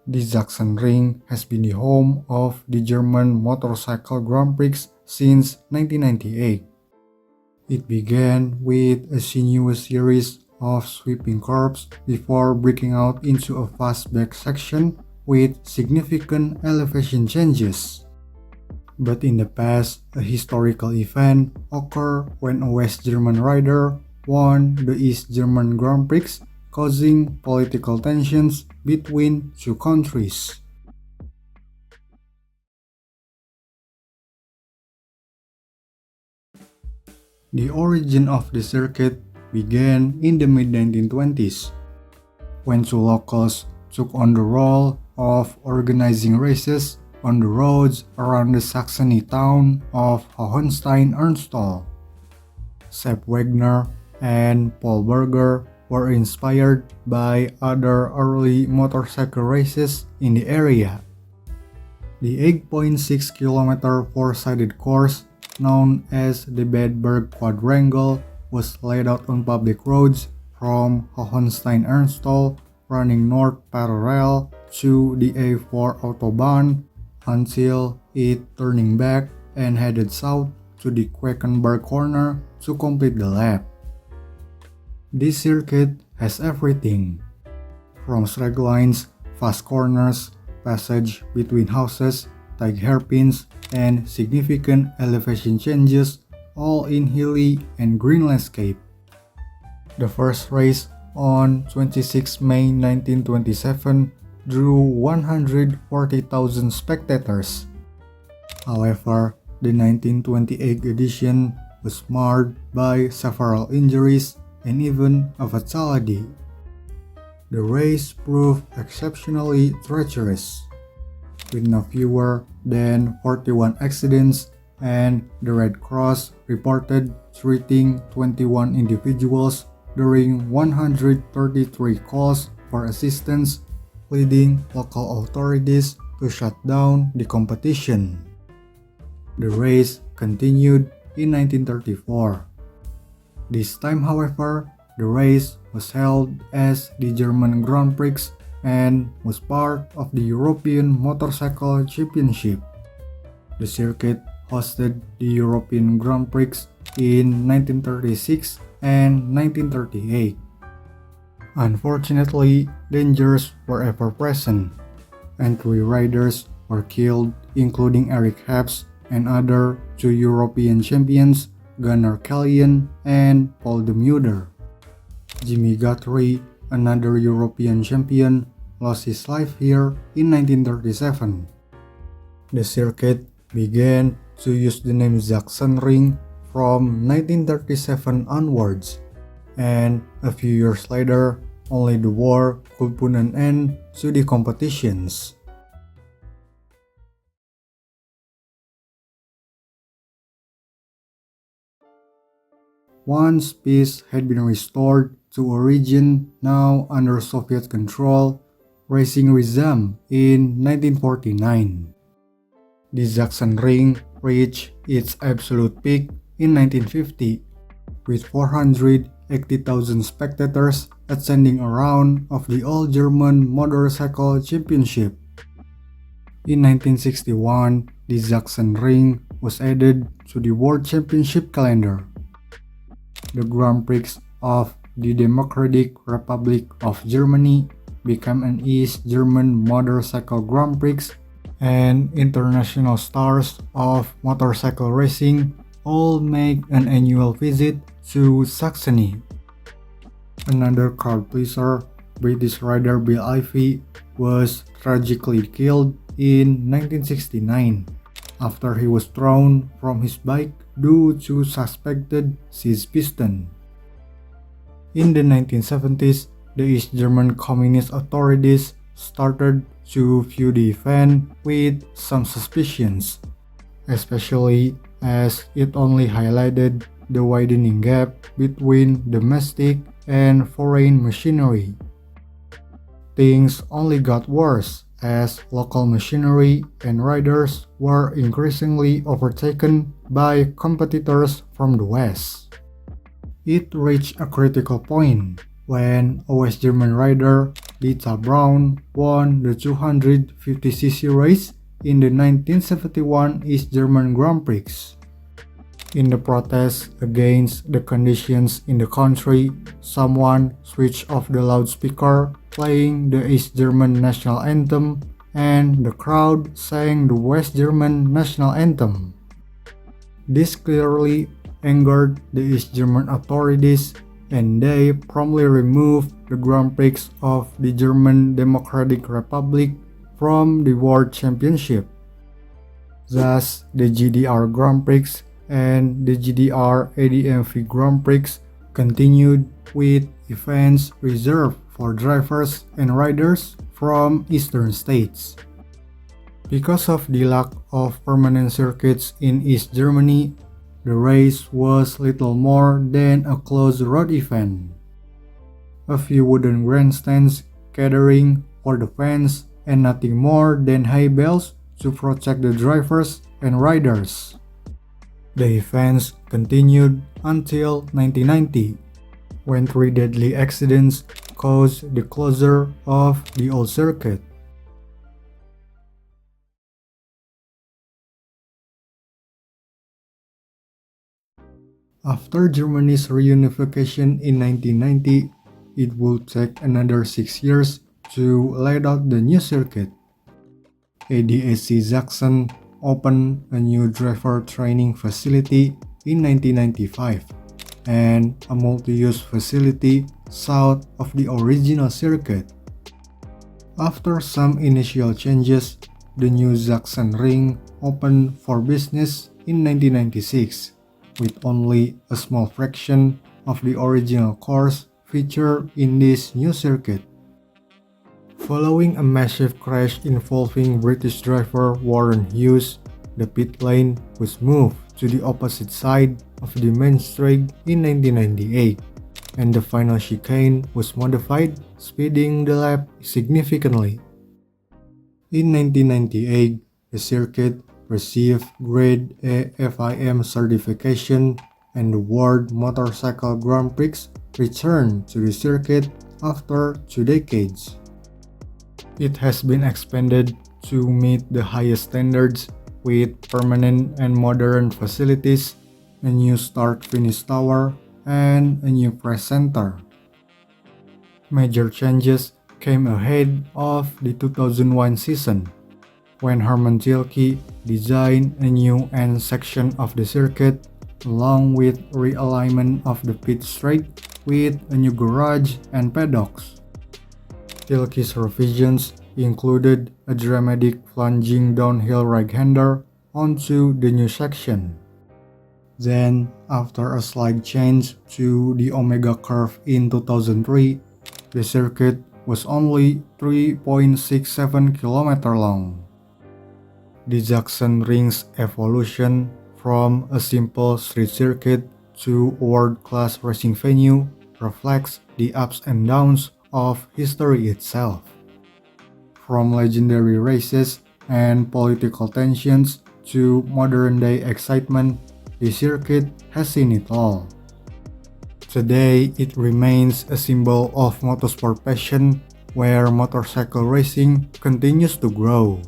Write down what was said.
The Sachsenring has been the home of the German Motorcycle Grand Prix since 1998. It began with a sinuous series of sweeping curves before breaking out into a fastback section with significant elevation changes. But in the past, a historical event occurred when a West German rider won the East German Grand Prix, causing political tensions between two countries. The origin of the circuit began in the mid-1920s, when two locals took on the role of organizing races on the roads around the Saxony town of Hohenstein-Ernstthal. Sepp Wagner and Paul Berger were inspired by other early motorcycle races in the area. The 8.6 km four-sided course, known as the Bedberg Quadrangle, was laid out on public roads from Hohenstein-Ernstthal, running north parallel to the A4 Autobahn until it turning back and headed south to the Queckenberg corner to complete the lap. This circuit has everything from straight lines, fast corners, passage between houses, tight hairpins, and significant elevation changes, all in hilly and green landscape. The first race on 26 May 1927 drew 140,000 spectators. However, the 1928 edition was marred by several injuries and even a fatality. The race proved exceptionally treacherous, with no fewer than 41 accidents, and the Red Cross reported treating 21 individuals during 133 calls for assistance, leading local authorities to shut down the competition. The race continued in 1934. This time, however, the race was held as the German Grand Prix and was part of the European Motorcycle Championship. The circuit hosted the European Grand Prix in 1936 and 1938. Unfortunately, dangers were ever present, and 3 riders were killed, including Eric Heps and other 2 European champions, Gunnar Kalian and Paul de Muder. Jimmy Guthrie, another European champion, lost his life here in 1937. The circuit began to use the name Sachsenring from 1937 onwards, and a few years later, only the war could put an end to the competitions. Once peace had been restored to a region now under Soviet control, racing resumed in 1949. The Sachsenring reached its absolute peak in 1950, with 480,000 spectators attending a round of the All-German Motorcycle Championship. In 1961, the Sachsenring was added to the World Championship calendar. The Grand Prix of the Democratic Republic of Germany became an East German Motorcycle Grand Prix, and international stars of motorcycle racing all make an annual visit to Saxony. Another crowd pleaser, British rider Bill Ivey, was tragically killed in 1969 after he was thrown from his bike due to suspected seized piston. In the 1970s, the East German Communist authorities started to view the event with some suspicions, especially as it only highlighted the widening gap between domestic and foreign machinery. Things only got worse as local machinery and riders were increasingly overtaken by competitors from the West. It reached a critical point when a West German rider, Dieter Braun, won the 250cc race in the 1971 East German Grand Prix. In the protest against the conditions in the country, someone switched off the loudspeaker playing the East German national anthem, and the crowd sang the West German national anthem. This clearly angered the East German authorities, and they promptly removed the Grand Prix of the German Democratic Republic from the World Championship. Thus, the GDR Grand Prix and the GDR ADMV Grand Prix continued with events reserved for drivers and riders from eastern states. Because of the lack of permanent circuits in East Germany, the race was little more than a closed road event. A few wooden grandstands catering for the fans and nothing more than hay bales to protect the drivers and riders. The events continued until 1990, when 3 deadly accidents caused the closure of the old circuit. After Germany's reunification in 1990, it would take another 6 years to lay out the new circuit. ADAC Sachsen opened a new driver training facility in 1995 and a multi-use facility south of the original circuit. After some initial changes, the new Sachsenring opened for business in 1996, with only a small fraction of the original course featured in this new circuit. Following a massive crash involving British driver Warren Hughes, the pit lane was moved to the opposite side of the main straight in 1998, and the final chicane was modified, speeding the lap significantly. In 1998, the circuit received Grade A FIM certification, and the World Motorcycle Grand Prix returned to the circuit after 2 decades. It has been expanded to meet the highest standards with permanent and modern facilities, a new start-finish tower, and a new press center. Major changes came ahead of the 2001 season, when Hermann Tilke designed a new end section of the circuit, along with realignment of the pit straight with a new garage and paddocks. Tilke's revisions included a dramatic plunging downhill right-hander onto the new section. Then, after a slight change to the Omega curve in 2003, the circuit was only 3.67 km long. The Sachsenring's evolution from a simple street circuit to a world-class racing venue reflects the ups and downs of history itself. From legendary races and political tensions to modern-day excitement, the circuit has seen it all. Today, it remains a symbol of motorsport passion where motorcycle racing continues to grow.